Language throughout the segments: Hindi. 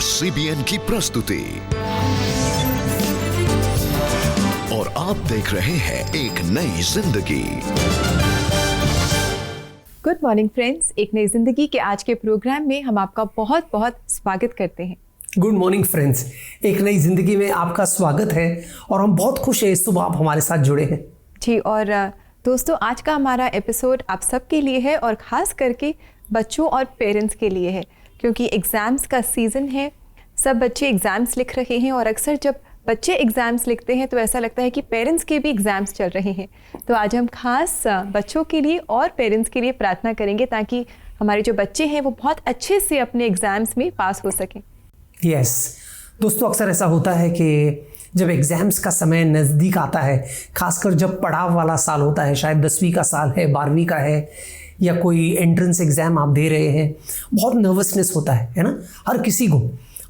CBN की प्रस्तुति और आप देख रहे हैं एक नई जिंदगी। गुड मॉर्निंग फ्रेंड्स, एक नई जिंदगी के आज के प्रोग्राम में हम आपका बहुत बहुत स्वागत करते हैं। गुड मॉर्निंग फ्रेंड्स, एक नई जिंदगी में आपका स्वागत है और हम बहुत खुश हैं इस सुबह आप हमारे साथ जुड़े हैं। जी, और दोस्तों आज का हमारा एपिसोड आप सबके लिए है और ख़ास करके बच्चों और पेरेंट्स के लिए है, क्योंकि एग्ज़ाम्स का सीज़न है। सब बच्चे एग्ज़ाम्स लिख रहे हैं और अक्सर जब बच्चे एग्ज़ाम्स लिखते हैं तो ऐसा लगता है कि पेरेंट्स के भी एग्ज़ाम्स चल रहे हैं। तो आज हम खास बच्चों के लिए और पेरेंट्स के लिए प्रार्थना करेंगे ताकि हमारे जो बच्चे हैं वो बहुत अच्छे से अपने एग्ज़ाम्स में पास हो सकें। यस दोस्तों, अक्सर ऐसा होता है कि जब एग्ज़ाम्स का समय नज़दीक आता है, खासकर जब पड़ाव वाला साल होता है, शायद 10वीं का साल है, 12वीं का है या कोई एंट्रेंस एग्ज़ाम आप दे रहे हैं, बहुत नर्वसनेस होता है ना। हर किसी को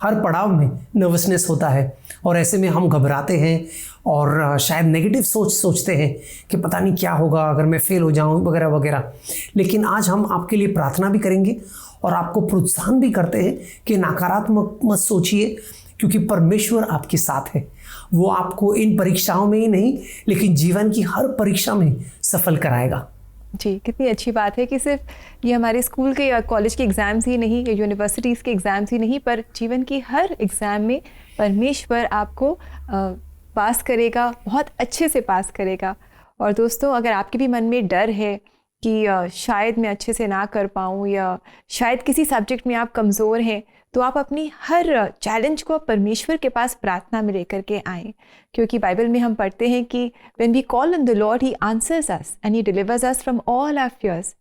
हर पड़ाव में नर्वसनेस होता है और ऐसे में हम घबराते हैं और शायद नेगेटिव सोचते हैं कि पता नहीं क्या होगा अगर मैं फेल हो जाऊं वगैरह वगैरह। लेकिन आज हम आपके लिए प्रार्थना भी करेंगे और आपको प्रोत्साहन भी करते हैं कि नकारात्मक मत सोचिए, क्योंकि परमेश्वर आपके साथ है। वो आपको इन परीक्षाओं में ही नहीं लेकिन जीवन की हर परीक्षा में सफल कराएगा। जी, कितनी अच्छी बात है कि सिर्फ ये हमारे स्कूल के या कॉलेज के एग्ज़ाम्स ही नहीं या यूनिवर्सिटीज़ के एग्ज़ाम्स ही नहीं, पर जीवन की हर एग्ज़ाम में परमेश्वर आपको पास करेगा, बहुत अच्छे से पास करेगा। और दोस्तों, अगर आपके भी मन में डर है कि शायद मैं अच्छे से ना कर पाऊँ या शायद किसी सब्जेक्ट में आप कमज़ोर हैं, तो आप अपनी हर चैलेंज को परमेश्वर के पास प्रार्थना में लेकर के आएँ, क्योंकि बाइबल में हम पढ़ते हैं कि when we call on the lord he answers us and he delivers us from all our fears.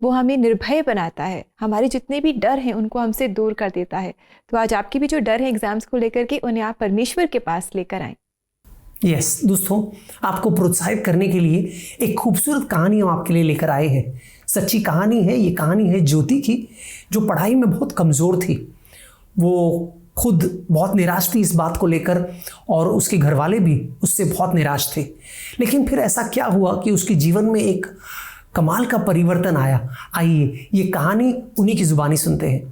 वो हमें निर्भय बनाता है, हमारे जितने भी डर हैं उनको हमसे दूर कर देता है। तो आज आपके भी जो डर हैं एग्जाम्स को लेकर के, उन्हें आप परमेश्वर के पास लेकर आएँ। यस दोस्तों, आपको प्रोत्साहित करने के लिए एक खूबसूरत कहानी हम आपके लिए लेकर आए हैं। सच्ची कहानी है ये। कहानी है ज्योति की, जो पढ़ाई में बहुत कमज़ोर थी। वो खुद बहुत निराश थी इस बात को लेकर और उसके घर वाले भी उससे बहुत निराश थे। लेकिन फिर ऐसा क्या हुआ कि उसके जीवन में एक कमाल का परिवर्तन आया। आइए ये कहानी उन्हीं की जुबानी सुनते हैं।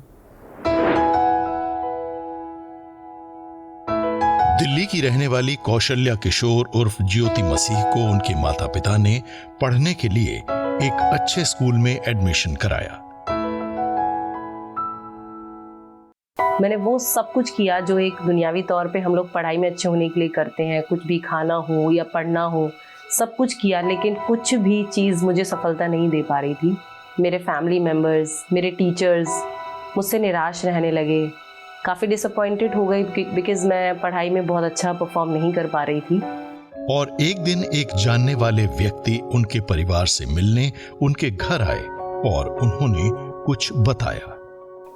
दिल्ली की रहने वाली कौशल्या किशोर उर्फ ज्योति मसीह को उनके माता पिता ने पढ़ने के लिए एक अच्छे स्कूल में एडमिशन कराया। मैंने वो सब कुछ किया जो एक दुनियावी तौर पे हम लोग पढ़ाई में अच्छे होने के लिए करते हैं। कुछ भी खाना हो या पढ़ना हो, सब कुछ किया, लेकिन कुछ भी चीज़ मुझे सफलता नहीं दे पा रही थी। मेरे फैमिली मेम्बर्स, मेरे टीचर्स मुझसे निराश रहने लगे। काफ़ी डिसअपॉइंटेड हो गई बिकॉज़ मैं पढ़ाई में बहुत अच्छा परफॉर्म नहीं कर पा रही थी। और एक दिन एक जानने वाले व्यक्ति उनके परिवार से मिलने उनके घर आए और उन्होंने कुछ बताया।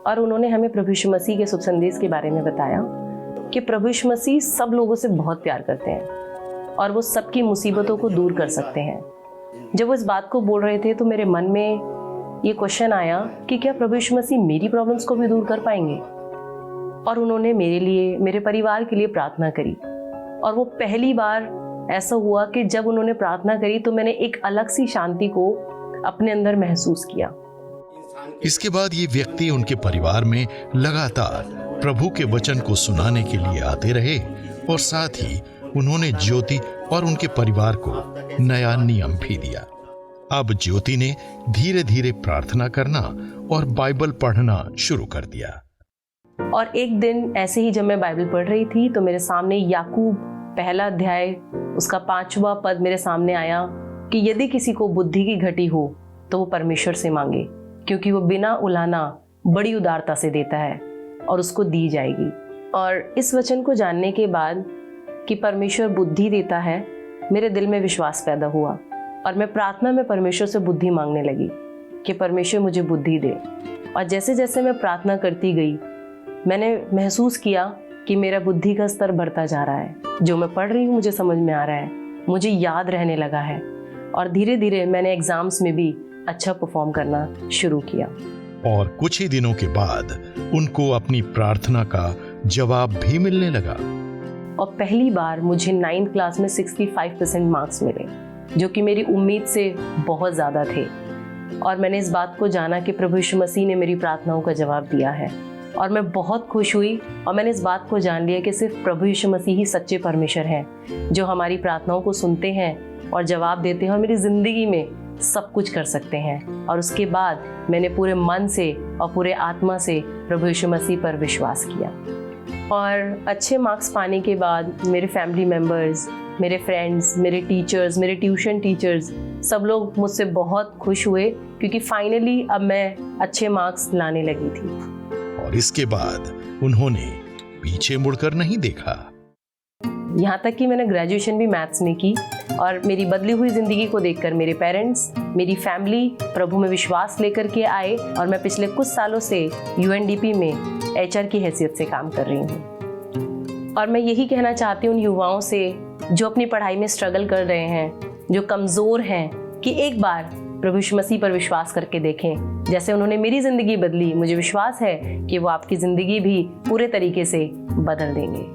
और उन्होंने हमें प्रभु यीशु मसीह के शुभ संदेश के बारे में बताया कि प्रभु यीशु मसीह सब लोगों से बहुत प्यार करते हैं और वो सबकी मुसीबतों को दूर कर सकते हैं। जब वो इस बात को बोल रहे थे तो मेरे मन में ये क्वेश्चन आया कि क्या प्रभु यीशु मसीह मेरी प्रॉब्लम्स को भी दूर कर पाएंगे। और उन्होंने मेरे लिए, मेरे परिवार के लिए प्रार्थना करी। और वो पहली बार ऐसा हुआ कि जब उन्होंने प्रार्थना करी तो मैंने एक अलग सी शांति को अपने अंदर महसूस किया। इसके बाद ये व्यक्ति उनके परिवार में लगातार प्रभु के वचन को सुनाने के लिए आते रहे और साथ ही उन्होंने ज्योति और उनके परिवार को नया नियम भी दिया। अब ज्योति ने धीरे धीरे प्रार्थना करना और बाइबल पढ़ना शुरू कर दिया। और एक दिन ऐसे ही जब मैं बाइबल पढ़ रही थी तो मेरे सामने याकूब पहला अध्याय उसका 5वां पद मेरे सामने आया कि यदि किसी को बुद्धि की घटी हो तो वो परमेश्वर से मांगे, क्योंकि वो बिना उलाना बड़ी उदारता से देता है और उसको दी जाएगी। और इस वचन को जानने के बाद कि परमेश्वर बुद्धि देता है, मेरे दिल में विश्वास पैदा हुआ और मैं प्रार्थना में परमेश्वर से बुद्धि मांगने लगी कि परमेश्वर मुझे बुद्धि दे। और जैसे जैसे मैं प्रार्थना करती गई, मैंने महसूस किया कि मेरा बुद्धि का स्तर बढ़ता जा रहा है। जो मैं पढ़ रही हूँ मुझे समझ में आ रहा है, मुझे याद रहने लगा है और धीरे धीरे मैंने एग्जाम्स में भी अच्छा परफॉर्म करना शुरू किया। और कुछ ही दिनों के बाद उनको अपनी प्रार्थना का जवाब भी मिलने लगा। और पहली बार मुझे 9th क्लास में 65% मार्क्स मिले, जो कि मेरी उम्मीद से बहुत ज़्यादा थे। और मैंने इस बात को जाना कि प्रभु यीशु मसीह ने मेरी प्रार्थनाओं का जवाब दिया है। और मैं बहुत खुश हुई और मैंने इस बात को जान लिया कि सिर्फ प्रभु यीशु मसीह ही सच्चे परमेश्वर हैं, जो हमारी प्रार्थनाओं को सुनते हैं और जवाब देते हैं और मेरी ज़िंदगी में सब कुछ कर सकते हैं। और उसके बाद मैंने पूरे मन से और पूरे आत्मा से प्रभु यीशु मसीह पर विश्वास किया। और अच्छे मार्क्स पाने के बाद मेरे फैमिली मेम्बर्स, मेरे फ्रेंड्स, मेरे टीचर्स, मेरे ट्यूशन टीचर्स, सब लोग मुझसे बहुत खुश हुए, क्योंकि फाइनली अब मैं अच्छे मार्क्स लाने लगी थी। और इसके बाद उन्होंने पीछे मुड़कर नहीं देखा। यहाँ तक कि मैंने ग्रेजुएशन भी मैथ्स में की और मेरी बदली हुई ज़िंदगी को देखकर मेरे पेरेंट्स, मेरी फैमिली प्रभु में विश्वास लेकर के आए और मैं पिछले कुछ सालों से UNDP में HR की हैसियत से काम कर रही हूँ। और मैं यही कहना चाहती हूँ उन युवाओं से जो अपनी पढ़ाई में स्ट्रगल कर रहे हैं, जो कमज़ोर हैं, कि एक बार प्रभु यीशु मसीह पर विश्वास करके देखें। जैसे उन्होंने मेरी ज़िंदगी बदली, मुझे विश्वास है कि वो आपकी ज़िंदगी भी पूरे तरीके से बदल देंगे।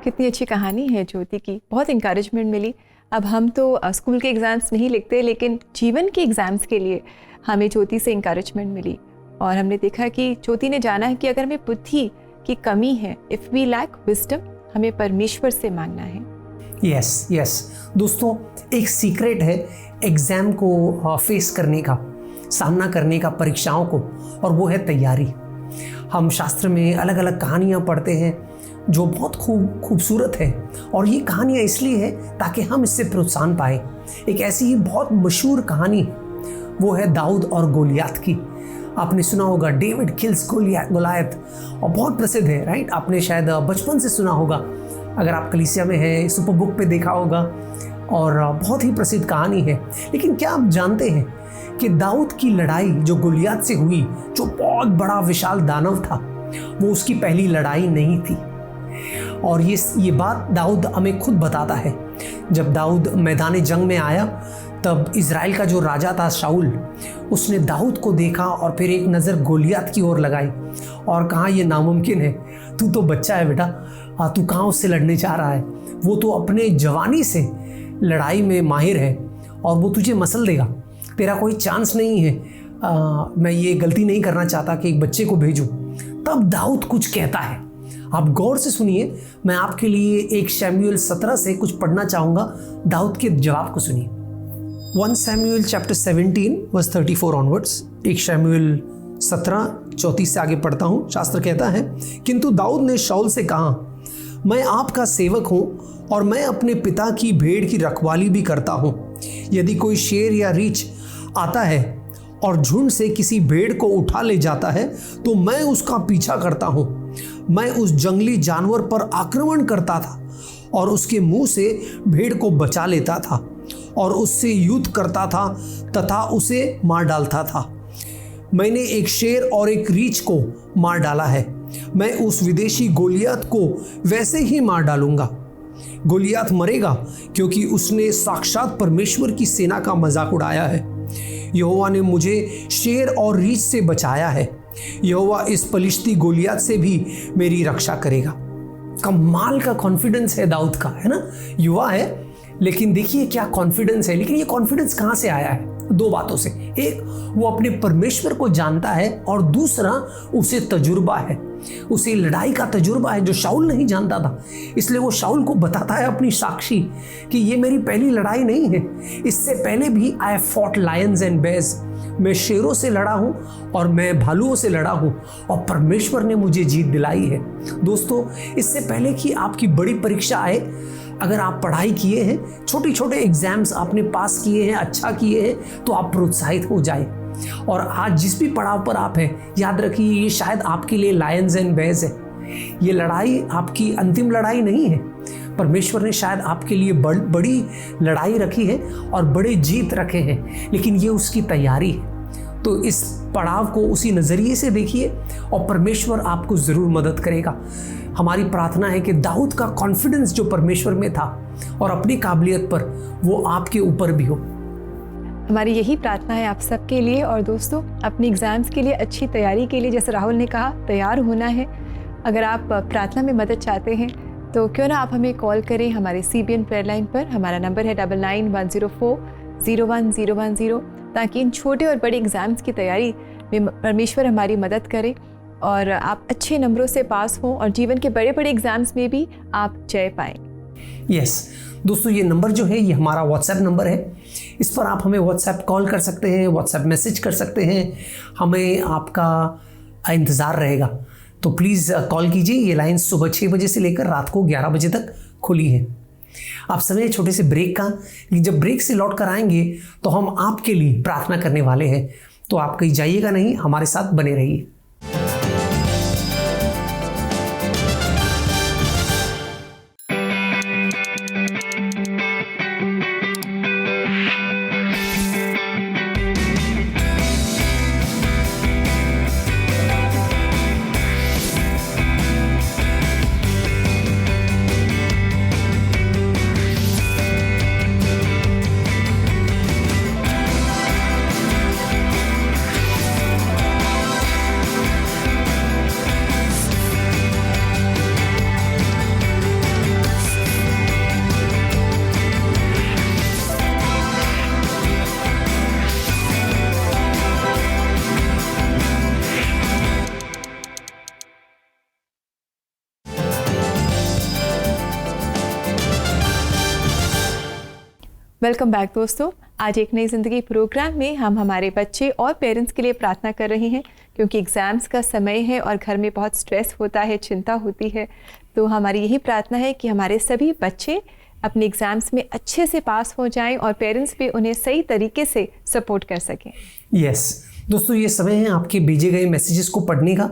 कितनी अच्छी कहानी है ज्योति की, बहुत इंकरेजमेंट मिली। अब हम तो स्कूल के एग्ज़ाम्स नहीं लिखते, लेकिन जीवन के एग्ज़ाम्स के लिए हमें ज्योति से इंकरेजमेंट मिली। और हमने देखा कि ज्योति ने जाना है कि अगर हमें बुद्धि की कमी है, इफ़ वी लैक विजडम, हमें परमेश्वर से मांगना है। यस दोस्तों, एक सीक्रेट है एग्ज़ाम को फेस करने का, सामना करने का परीक्षाओं को, और वो है तैयारी। हम शास्त्र में अलग अलग कहानियाँ पढ़ते हैं जो बहुत खूबसूरत है, और ये कहानियाँ इसलिए है ताकि हम इससे प्रोत्साहन पाए। एक ऐसी ही बहुत मशहूर कहानी वो है दाऊद और गोलियात की। आपने सुना होगा, डेविड किल्स गोलियत, और बहुत प्रसिद्ध है, राइट? आपने शायद बचपन से सुना होगा, अगर आप कलीसिया में है, सुपर बुक पे देखा होगा, और बहुत ही प्रसिद्ध कहानी है। लेकिन क्या आप जानते हैं कि दाऊद की लड़ाई जो गोलियत से हुई, जो बहुत बड़ा विशाल दानव था, वो उसकी पहली लड़ाई नहीं थी। और ये बात दाऊद हमें खुद बताता है। जब दाऊद मैदान जंग में आया, तब इज़राइल का जो राजा था शाऊल, उसने दाऊद को देखा और फिर एक नज़र गोलियत की ओर लगाई और कहा, ये नामुमकिन है, तू तो बच्चा है बेटा, तू कहाँ उससे लड़ने जा रहा है? वो तो अपने जवानी से लड़ाई में माहिर है और वो तुझे मसल देगा, तेरा कोई चांस नहीं है। मैं ये गलती नहीं करना चाहता कि एक बच्चे को भेजूं। तब दाऊद कुछ कहता है, आप गौर से सुनिए। मैं आपके लिए एक शमूएल 17 से कुछ पढ़ना चाहूँगा, दाऊद के जवाब को सुनिए। 1 Samuel chapter 17 verse 34 onwards। एक शमूएल 17 34 से आगे पढ़ता हूँ। शास्त्र कहता है, किंतु दाऊद ने शाऊल से कहा, मैं आपका सेवक हूँ और मैं अपने पिता की भेड़ की रखवाली भी करता हूँ। यदि कोई शेर या रीछ आता है और झुंड से किसी भेड़ को उठा ले जाता है, तो मैं उसका पीछा करता हूँ। मैं उस जंगली जानवर पर आक्रमण करता था और उसके मुंह से भेड़ को बचा लेता था और उससे युद्ध करता था तथा उसे मार डालता था। मैंने एक शेर और एक रीछ को मार डाला है। मैं उस विदेशी गोलियत को वैसे ही मार डालूंगा। गोलियत मरेगा क्योंकि उसने साक्षात परमेश्वर की सेना का मजाक उड़ाया है। यहोवा ने मुझे शेर और रीछ से बचाया है। यहोवा इस पलिश्ती गोलियत से भी मेरी रक्षा करेगा। कमाल का कॉन्फिडेंस है दाऊद का, है ना? युवा है, लेकिन देखिए क्या कॉन्फिडेंस है। लेकिन ये कॉन्फिडेंस कहाँ से आया है? 2 बातों से। एक, वो अपने परमेश्वर को जानता है, और दूसरा, उसे तजुर्बा है, उसे लड़ाई का तजुर्बा है जो शाऊल नहीं जानता था। इसलिए वो शाऊल को बताता है अपनी साक्षी कि ये मेरी पहली लड़ाई नहीं है, इससे पहले भी I have fought lions and bears, मैं शेरों से लड़ा हूँ और मैं भालुओं से लड़ा हूँ और परमेश्वर ने मुझे जीत दिलाई है। दोस्तों, इससे पहले कि आपकी बड़ी परीक्षा आए, अगर आप पढ़ाई किए हैं, छोटे छोटे एग्जाम्स आपने पास किए हैं, अच्छा किए हैं, तो आप प्रोत्साहित हो जाए। और आज जिस भी पड़ाव पर आप हैं, याद रखिए ये शायद आपके लिए लायंस एंड बेयर्स है। ये लड़ाई आपकी अंतिम लड़ाई नहीं है। परमेश्वर ने शायद आपके लिए बड़ी लड़ाई रखी है और बड़े जीत रखे हैं, लेकिन ये उसकी तैयारी है। तो इस पड़ाव को उसी नज़रिए से देखिए और परमेश्वर आपको ज़रूर मदद करेगा। हमारी प्रार्थना है कि दाऊद का कॉन्फिडेंस जो परमेश्वर में था और अपनी काबिलियत पर, वो आपके ऊपर भी हो। हमारी यही प्रार्थना है आप सबके लिए। और दोस्तों, अपने एग्ज़ाम्स के लिए अच्छी तैयारी के लिए, जैसे राहुल ने कहा, तैयार होना है। अगर आप प्रार्थना में मदद चाहते हैं तो क्यों ना आप हमें कॉल करें हमारे CBN प्रेयर लाइन पर। हमारा नंबर है 99-104-01010, ताकि इन छोटे और बड़े एग्ज़ाम्स की तैयारी में परमेश्वर हमारी मदद करे। और आप अच्छे नंबरों से पास हों और जीवन के बड़े बड़े एग्ज़ाम्स में भी आप जय पाएँ। यस दोस्तों, ये नंबर जो है ये हमारा व्हाट्सएप नंबर है। इस पर आप हमें व्हाट्सएप कॉल कर सकते हैं, व्हाट्सएप मैसेज कर सकते हैं, हमें आपका इंतज़ार रहेगा। तो प्लीज़ कॉल कीजिए। ये लाइन सुबह 6 बजे से लेकर रात को 11 बजे तक खुली है। आप समय छोटे से ब्रेक का, जब ब्रेक से लौट कर आएंगे तो हम आपके लिए प्रार्थना करने वाले हैं। तो आप कहीं जाइएगा नहीं, हमारे साथ बने रहिए। वेलकम बैक दोस्तों। आज एक नई ज़िंदगी प्रोग्राम में हम हमारे बच्चे और पेरेंट्स के लिए प्रार्थना कर रहे हैं, क्योंकि एग्ज़ाम्स का समय है और घर में बहुत स्ट्रेस होता है, चिंता होती है। तो हमारी यही प्रार्थना है कि हमारे सभी बच्चे अपने एग्ज़ाम्स में अच्छे से पास हो जाएं और पेरेंट्स भी उन्हें सही तरीके से सपोर्ट कर सकें। यस दोस्तों, ये समय है आपके भेजे गए मैसेजेस को पढ़ने का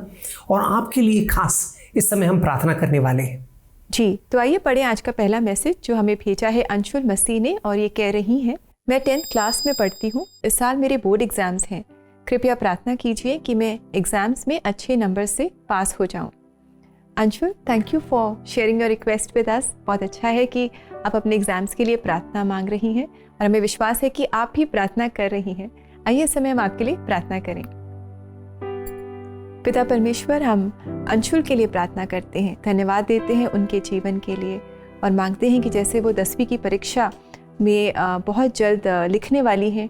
और आपके लिए खास इस समय हम प्रार्थना करने वाले हैं। जी, तो आइए पढ़ें आज का पहला मैसेज जो हमें भेजा है अंशुल मसीह ने। और ये कह रही हैं, मैं 10th क्लास में पढ़ती हूँ। इस साल मेरे बोर्ड एग्ज़ाम्स हैं। कृपया प्रार्थना कीजिए कि मैं एग्ज़ाम्स में अच्छे नंबर से पास हो जाऊँ। Anshul, thank you for sharing your request with us. बहुत अच्छा है कि आप अपने एग्ज़ाम्स के लिए प्रार्थना मांग रही हैं और हमें विश्वास है कि आप भी प्रार्थना कर रही हैं। आइए इस समय हम आपके लिए प्रार्थना करें। पिता परमेश्वर, हम अंशुल के लिए प्रार्थना करते हैं, धन्यवाद देते हैं उनके जीवन के लिए और मांगते हैं कि जैसे वो 10वीं की परीक्षा में बहुत जल्द लिखने वाली हैं,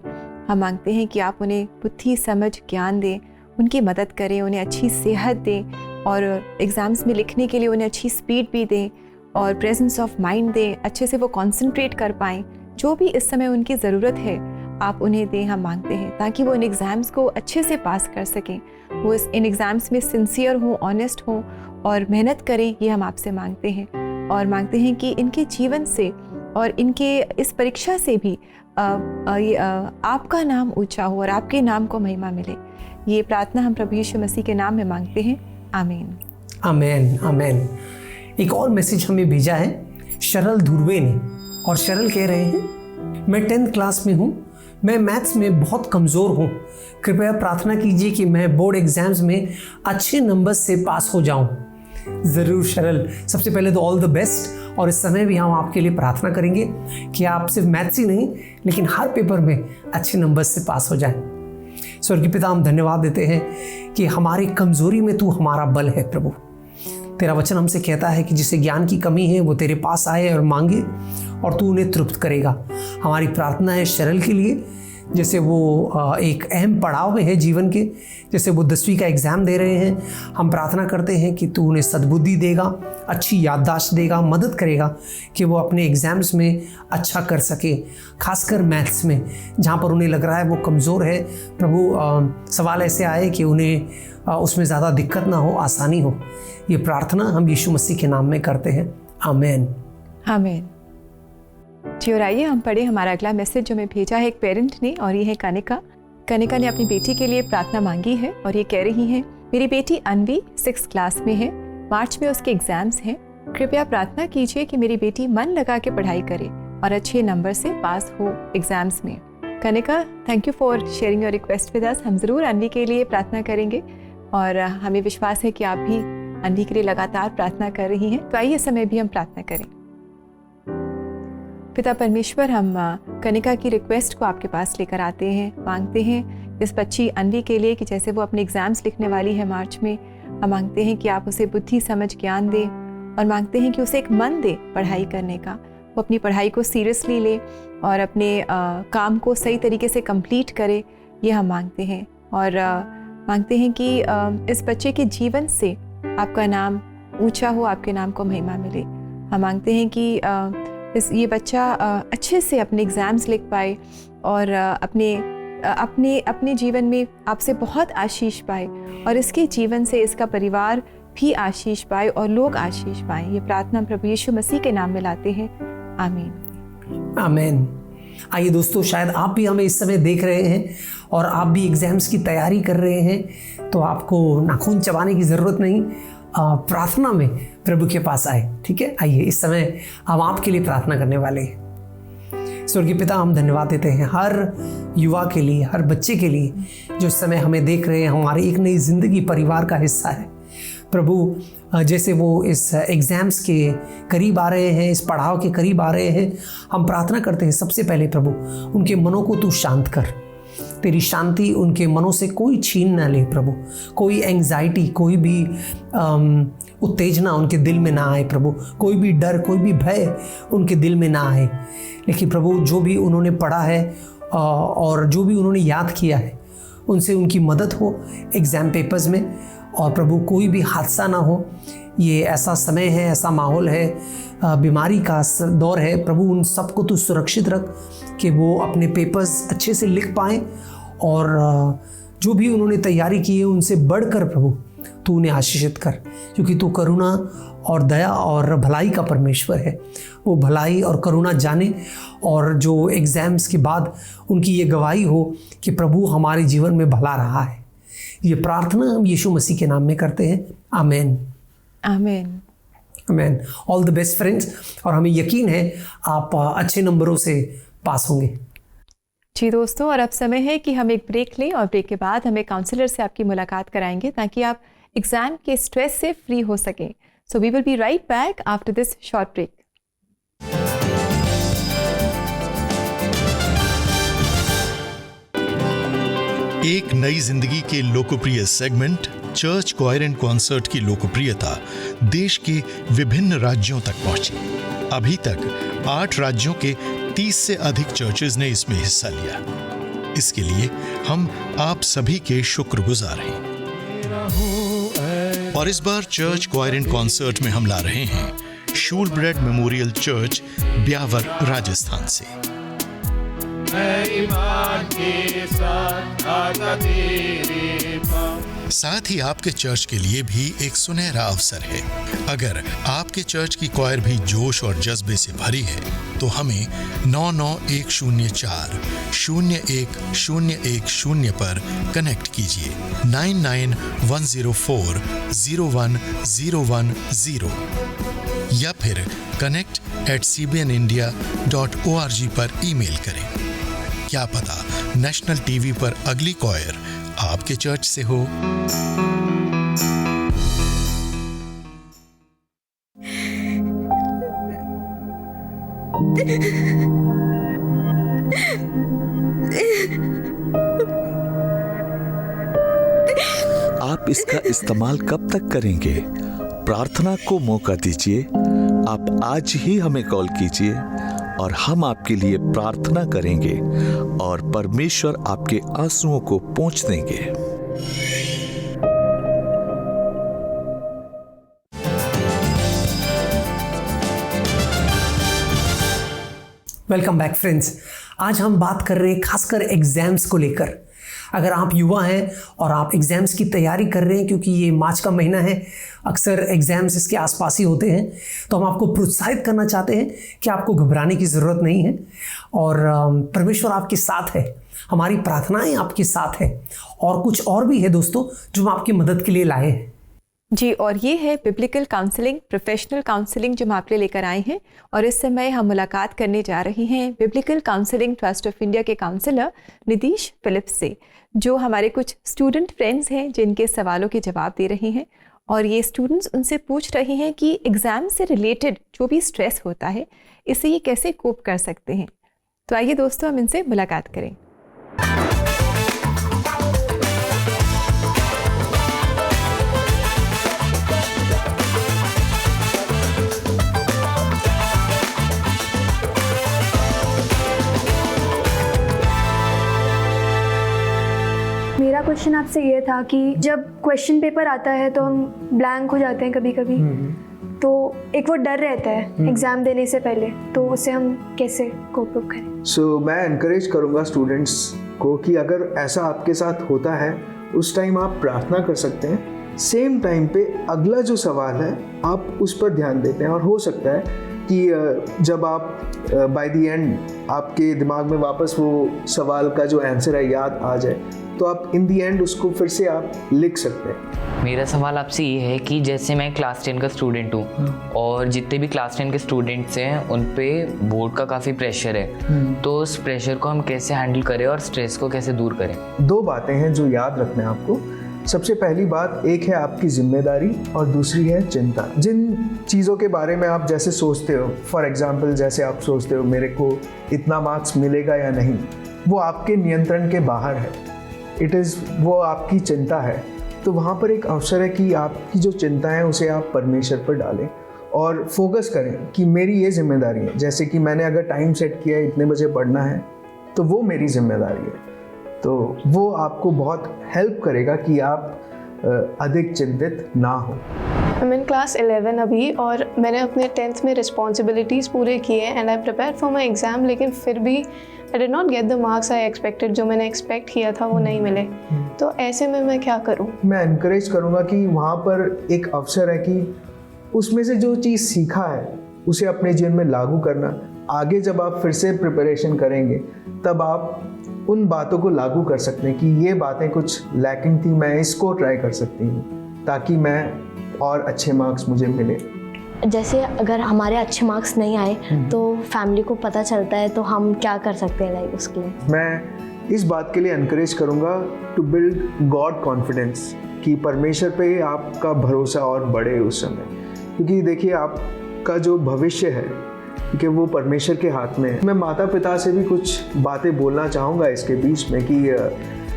हम मांगते हैं कि आप उन्हें बुद्धि, समझ, ज्ञान दें, उनकी मदद करें, उन्हें अच्छी सेहत दें और एग्ज़ाम्स में लिखने के लिए उन्हें अच्छी स्पीड भी दें और प्रेजेंस ऑफ माइंड दें, अच्छे से वो कॉन्सेंट्रेट कर पाएँ। जो भी इस समय उनकी ज़रूरत है आप उन्हें दें, हम मांगते हैं, ताकि वो इन एग्ज़ाम्स को अच्छे से पास कर सकें। वो इन एग्ज़ाम्स में सिंसियर हों, ऑनेस्ट हों और मेहनत करें, ये हम आपसे मांगते हैं। और मांगते हैं कि इनके जीवन से और इनके इस परीक्षा से भी आपका नाम ऊंचा हो और आपके नाम को महिमा मिले। ये प्रार्थना हम प्रभु यीशु मसीह के नाम में मांगते हैं, आमीन। आमेन आमेन। एक और मैसेज हमें भेजा है शरल धुर्वे ने और शरल कह रहे हैं, मैं 10th क्लास में हूँ, मैं मैथ्स में बहुत कमज़ोर हूँ। कृपया प्रार्थना कीजिए कि मैं बोर्ड एग्ज़ाम्स में अच्छे नंबर से पास हो जाऊँ। ज़रूर शरल, सबसे पहले तो ऑल द बेस्ट। और इस समय भी हम आपके लिए प्रार्थना करेंगे कि आप सिर्फ मैथ्स ही नहीं लेकिन हर पेपर में अच्छे नंबर से पास हो जाएं। स्वर्गीय पिता, हम धन्यवाद देते हैं कि हमारी कमज़ोरी में तू हमारा बल है। प्रभु, तेरा वचन हमसे कहता है कि जिसे ज्ञान की कमी है वो तेरे पास आए और मांगे और तू उन्हें तृप्त करेगा। हमारी प्रार्थना है शरल के लिए, जैसे वो एक अहम पड़ाव में है जीवन के, जैसे वो 10वीं का एग्ज़ाम दे रहे हैं। हम प्रार्थना करते हैं कि तू उन्हें सद्बुद्धि देगा, अच्छी याददाश्त देगा, मदद करेगा कि वो अपने एग्ज़ाम्स में अच्छा कर सके, खासकर मैथ्स में जहाँ पर उन्हें लग रहा है वो कमज़ोर है। प्रभु, सवाल ऐसे आए कि उन्हें उसमें ज़्यादा दिक्कत ना हो, आसानी हो। ये प्रार्थना हम यीशु मसीह के नाम में करते हैं, आमेन आमेन। जी, और आइए हम पढ़े हमारा अगला मैसेज जो हमें भेजा है एक पेरेंट ने, और ये है कनिका। कनिका ने अपनी बेटी के लिए प्रार्थना मांगी है और ये कह रही हैं, मेरी बेटी अनवी 6th क्लास में है, मार्च में उसके एग्ज़ाम्स हैं। कृपया प्रार्थना कीजिए कि मेरी बेटी मन लगा के पढ़ाई करे और अच्छे नंबर से पास हो एग्ज़ाम्स में। Kanika, thank you for sharing your request with us. हम ज़रूर अनवी के लिए प्रार्थना करेंगे और हमें विश्वास है कि आप भी अनवी के लिए लगातार प्रार्थना कर रही हैं। तो आइए इस समय भी हम प्रार्थना करें। पिता परमेश्वर, हम कनिका की रिक्वेस्ट को आपके पास लेकर आते हैं, मांगते हैं इस बच्ची अनवी के लिए कि जैसे वो अपने एग्ज़ाम्स लिखने वाली है मार्च में, हम मांगते हैं कि आप उसे बुद्धि, समझ, ज्ञान दें और मांगते हैं कि उसे एक मन दे पढ़ाई करने का। वो अपनी पढ़ाई को सीरियसली ले और अपने काम को सही तरीके से कंप्लीट करे, ये हम मांगते हैं। और मांगते हैं कि इस बच्चे के जीवन से आपका नाम ऊंचा हो, आपके नाम को महिमा मिले। हम मांगते हैं कि ये बच्चा अच्छे से अपने एग्ज़ाम्स लिख पाए और अपने जीवन में आपसे बहुत आशीष पाए, और इसके जीवन से इसका परिवार भी आशीष पाए और लोग आशीष पाएं। ये प्रार्थना प्रभु यीशु मसीह के नाम में लाते हैं, आमीन। आमीन। आइए दोस्तों, शायद आप भी हमें इस समय देख रहे हैं और आप भी एग्जाम्स की तैयारी कर रहे हैं, तो आपको नाखून चबाने की ज़रूरत नहीं, प्रार्थना में प्रभु के पास आए। ठीक है, आइए इस समय हम आपके लिए प्रार्थना करने वाले हैं। स्वर्गीय पिता, हम धन्यवाद देते हैं हर युवा के लिए, हर बच्चे के लिए जो इस समय हमें देख रहे हैं, हमारी एक नई ज़िंदगी परिवार का हिस्सा है। प्रभु, जैसे वो इस एग्ज़ाम्स के करीब आ रहे हैं, इस पड़ाव के करीब आ रहे हैं, हम प्रार्थना करते हैं सबसे पहले प्रभु उनके मनों को तू शांत कर। तेरी शांति उनके मनों से कोई छीन ना ले प्रभु। कोई एंग्जाइटी, कोई भी उत्तेजना उनके दिल में ना आए प्रभु। कोई भी डर, कोई भी भय उनके दिल में ना आए। लेकिन प्रभु, जो भी उन्होंने पढ़ा है और जो भी उन्होंने याद किया है, उनसे उनकी मदद हो एग्ज़ाम पेपर्स में। और प्रभु, कोई भी हादसा ना हो। ये ऐसा समय है, ऐसा माहौल है, बीमारी का दौर है प्रभु, उन सबको तू सुरक्षित रख कि वो अपने पेपर्स अच्छे से लिख पाएँ, और जो भी उन्होंने तैयारी की है उनसे बढ़कर प्रभु तू उन्हें आशीषित कर, क्योंकि तू करुणा और दया और भलाई का परमेश्वर है। वो भलाई और करुणा जाने, और जो एग्ज़ाम्स के बाद उनकी ये गवाही हो कि प्रभु हमारे जीवन में भला रहा है। ये प्रार्थना हम यीशु मसीह के नाम में करते हैं, आमीन। आमीन। आमीन। ऑल द बेस्ट फ्रेंड्स, और हमें यकीन है आप अच्छे नंबरों से पास होंगे। जी दोस्तों, और अब समय है कि हम एक ब्रेक लें, और ब्रेक के बाद हम एक काउंसलर से आपकी मुलाकात कराएंगे ताकि आप एग्ज़ाम के स्ट्रेस से फ्री हो सकें। So we will be right back after this short break. एक नई जिंदगी के लोकप्रिय segment church choir and concert की लोकप्रियता देश के विभिन्न राज्यों तक पहुंची। अभी तक 8 राज्यों के 30 से अधिक चर्चेज ने इसमें हिस्सा लिया। इसके लिए हम आप सभी के शुक्रगुजार हैं। और इस बार चर्च क्वायर एंड कॉन्सर्ट में हम ला रहे हैं शूलब्रेड मेमोरियल चर्च, ब्यावर, राजस्थान से। साथ ही आपके चर्च के लिए भी एक सुनहरा अवसर है। अगर आपके चर्च की क्वायर भी जोश और जज्बे से भरी है तो हमें 99101010 पर कनेक्ट कीजिए। 9910401010 या फिर connect@cbnindia.org पर ईमेल करें। क्या पता नेशनल टीवी पर अगली क्वायर आपके चर्च से हो। आप इसका इस्तेमाल कब तक करेंगे? प्रार्थना को मौका दीजिए। आप आज ही हमें कॉल कीजिए और हम आपके लिए प्रार्थना करेंगे और परमेश्वर आपके आंसुओं को पोंछ देंगे। Welcome back friends. आज हम बात कर रहे हैं खासकर एग्जाम्स को लेकर। अगर आप युवा हैं और आप एग्ज़ाम्स की तैयारी कर रहे हैं, क्योंकि ये मार्च का महीना है, अक्सर एग्ज़ाम्स इसके आसपास ही होते हैं, तो हम आपको प्रोत्साहित करना चाहते हैं कि आपको घबराने की ज़रूरत नहीं है और परमेश्वर आपके साथ है। हमारी प्रार्थनाएं आपके साथ है और कुछ और भी है दोस्तों जो हम आपकी मदद के लिए लाए हैं। जी, और ये है बिब्लिकल काउंसलिंग, प्रोफेशनल काउंसलिंग जो हम आपके लिए लेकर आए हैं। और इस समय हम मुलाकात करने जा रहे हैं biblical counselling trust of India के काउंसलर नितीश फिलिप्स से, जो हमारे कुछ स्टूडेंट फ्रेंड्स हैं जिनके सवालों के जवाब दे रहे हैं। और ये स्टूडेंट्स उनसे पूछ रहे हैं कि एग्ज़ाम से रिलेटेड जो भी स्ट्रेस होता है, इसे ये कैसे कोप कर सकते हैं। तो आइए दोस्तों हम इनसे मुलाकात करें। मेरा क्वेश्चन आपसे ये था कि जब क्वेश्चन पेपर आता है तो हम ब्लैंक हो जाते हैं कभी कभी, तो एक वो डर रहता है एग्ज़ाम देने से पहले, तो उसे हम कैसे कोप अप करें? मैं एनकरेज करूँगा स्टूडेंट्स को कि अगर ऐसा आपके साथ होता है उस टाइम आप प्रार्थना कर सकते हैं, सेम टाइम पे अगला जो सवाल है आप उस पर ध्यान देते हैं, और हो सकता है कि जब आप बाय द एंड आपके दिमाग में वापस वो सवाल का जो आंसर है याद आ जाए, तो आप इन दी एंड उसको फिर से आप लिख सकते हैं। मेरा सवाल आपसे ये है कि जैसे मैं क्लास 10 का स्टूडेंट हूँ और जितने भी क्लास 10 के स्टूडेंट्स हैं उन पे बोर्ड का काफ़ी प्रेशर है, तो उस प्रेशर को हम कैसे हैंडल करें और स्ट्रेस को कैसे दूर करें? 2 बातें हैं जो याद रखना है आपको। सबसे पहली बात, एक है आपकी जिम्मेदारी और दूसरी है चिंता। जिन चीज़ों के बारे में आप जैसे सोचते हो, फॉर एग्जाम्पल जैसे आप सोचते हो मेरे को इतना मार्क्स मिलेगा या नहीं, वो आपके नियंत्रण के बाहर है, वो आपकी चिंता है। तो वहाँ पर एक अवसर है कि आपकी जो चिंता है उसे आप परमेश्वर पर डालें और फोकस करें कि मेरी ये जिम्मेदारी है। जैसे कि मैंने अगर टाइम सेट किया है इतने बजे पढ़ना है, तो वो मेरी जिम्मेदारी है, तो वो आपको बहुत हेल्प करेगा कि आप अधिक चिंतित ना हो। मैं क्लास 11 अभी, और मैंने अपने 10th में रिस्पॉन्सिबिलिटीज़ पूरे किए and I prepare for my exam, लेकिन फिर भी I did not get the marks I expected. जो मैंने एक्सपेक्ट किया था वो नहीं मिले, तो ऐसे में मैं क्या करूं? मैं एनकरेज करूंगा कि वहाँ पर एक अवसर है कि उसमें से जो चीज़ सीखा है उसे अपने जीवन में लागू करना। आगे जब आप फिर से प्रिपरेशन करेंगे तब आप उन बातों को लागू कर सकते हैं कि ये बातें कुछ लैकिंग थी, मैं इसको ट्राई कर सकती हूँ ताकि मैं और अच्छे मार्क्स मुझे मिले। जैसे अगर हमारे अच्छे मार्क्स नहीं आए तो फैमिली को पता चलता है, तो हम क्या कर सकते हैं लाइक उसके लिए? मैं इस बात के लिए एनकरेज करूँगा टू बिल्ड गॉड कॉन्फिडेंस, कि परमेश्वर पे आपका भरोसा और बढ़े उस समय, क्योंकि देखिए आपका जो भविष्य है कि वो परमेश्वर के हाथ में है। मैं माता पिता से भी कुछ बातें बोलना चाहूँगा इसके बीच में कि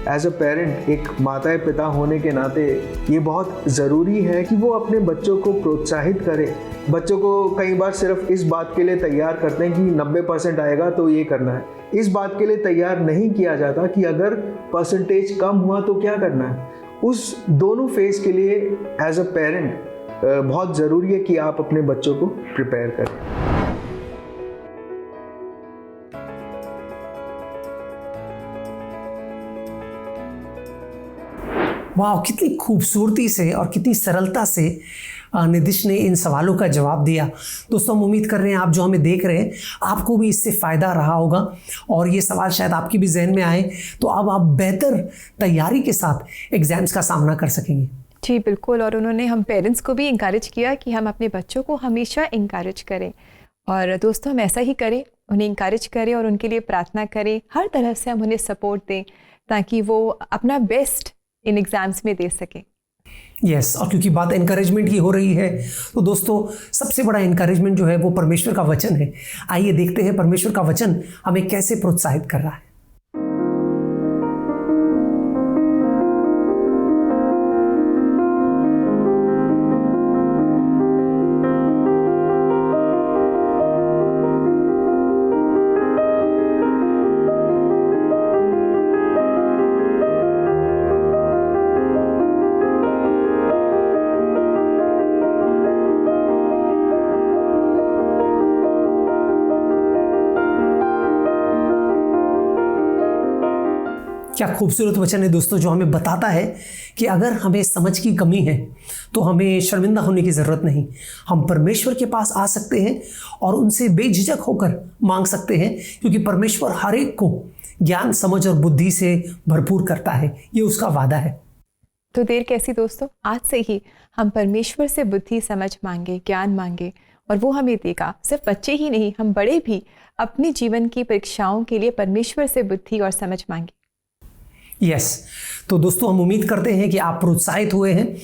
एज अ पेरेंट, एक माता पिता होने के नाते ये बहुत ज़रूरी है कि वो अपने बच्चों को प्रोत्साहित करें। बच्चों को कई बार सिर्फ इस बात के लिए तैयार करते हैं कि 90% आएगा तो ये करना है, इस बात के लिए तैयार नहीं किया जाता कि अगर परसेंटेज कम हुआ तो क्या करना है। उस दोनों फेज के लिए एज अ पेरेंट बहुत ज़रूरी है कि आप अपने बच्चों को प्रिपेयर करें। वाह, कितनी खूबसूरती से और कितनी सरलता से निधिश ने इन सवालों का जवाब दिया। दोस्तों, हम उम्मीद कर रहे हैं आप जो हमें देख रहे हैं आपको भी इससे फ़ायदा रहा होगा और ये सवाल शायद आपके भी जहन में आए, तो अब आप बेहतर तैयारी के साथ एग्ज़ाम्स का सामना कर सकेंगे। जी बिल्कुल, और उन्होंने हम पेरेंट्स को भी इंकरेज किया कि हम अपने बच्चों को हमेशा इंकरेज करें, और दोस्तों हम ऐसा ही करें, उन्हें इंकरेज करें और उनके लिए प्रार्थना करें, हर तरह से हम उन्हें सपोर्ट दें ताकि वो अपना बेस्ट इन एग्ज़ाम्स में दे सकें। यस, और क्योंकि बात एनकरेजमेंट की हो रही है तो दोस्तों सबसे बड़ा एनकरेजमेंट जो है वो परमेश्वर का वचन है। आइए देखते हैं परमेश्वर का वचन हमें कैसे प्रोत्साहित कर रहा है। क्या खूबसूरत वचन है दोस्तों, जो हमें बताता है कि अगर हमें समझ की कमी है तो हमें शर्मिंदा होने की ज़रूरत नहीं। हम परमेश्वर के पास आ सकते हैं और उनसे बेझिझक होकर मांग सकते हैं, क्योंकि परमेश्वर हर एक को ज्ञान, समझ और बुद्धि से भरपूर करता है। ये उसका वादा है। तो देर कैसी दोस्तों, आज से ही हम परमेश्वर से बुद्धि, समझ मांगे, ज्ञान मांगे और वो हमें देगा। सिर्फ बच्चे ही नहीं, हम बड़े भी अपने जीवन की परीक्षाओं के लिए परमेश्वर से बुद्धि और समझ मांगे। यस, तो दोस्तों हम उम्मीद करते हैं कि आप प्रोत्साहित हुए हैं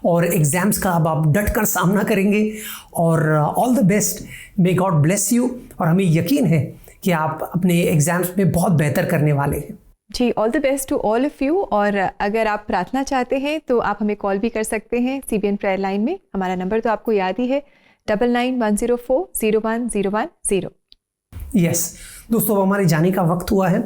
और एग्ज़ाम्स का अब आप डट कर सामना करेंगे, और all the best, may God bless you. और हमें यकीन है कि आप अपने एग्ज़ाम्स में बहुत बेहतर करने वाले हैं। जी, all the best to all of you. और अगर आप प्रार्थना चाहते हैं तो आप हमें कॉल भी कर सकते हैं CBN प्रेयर लाइन में। हमारा नंबर तो आपको याद ही है, 9910401010। यस दोस्तों, अब हमारे जाने का वक्त हुआ है,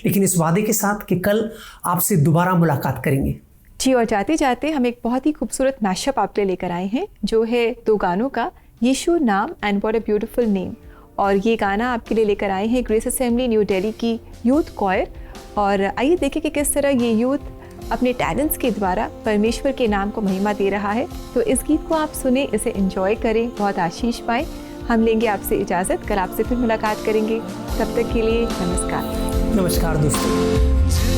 लेकिन इस वादे के साथ कि कल आपसे दोबारा मुलाकात करेंगे। जी, और जाते जाते हम एक बहुत ही खूबसूरत मैशअप आपके लिए लेकर आए हैं, जो है 2 गानों का, यीशु नाम and what a beautiful name. और ये गाना आपके लिए लेकर आए हैं ग्रेस असेंबली न्यू दिल्ली की यूथ कॉयर। और आइए देखें कि किस तरह ये यूथ अपने टैलेंट्स के द्वारा परमेश्वर के नाम को महिमा दे रहा है। तो इस गीत को आप सुने, इसे एंजॉय करें, बहुत आशीष पाएं। हम लेंगे आपसे इजाज़त, कल आपसे फिर मुलाकात करेंगे। तब तक के लिए नमस्कार। नमस्कार दोस्तों।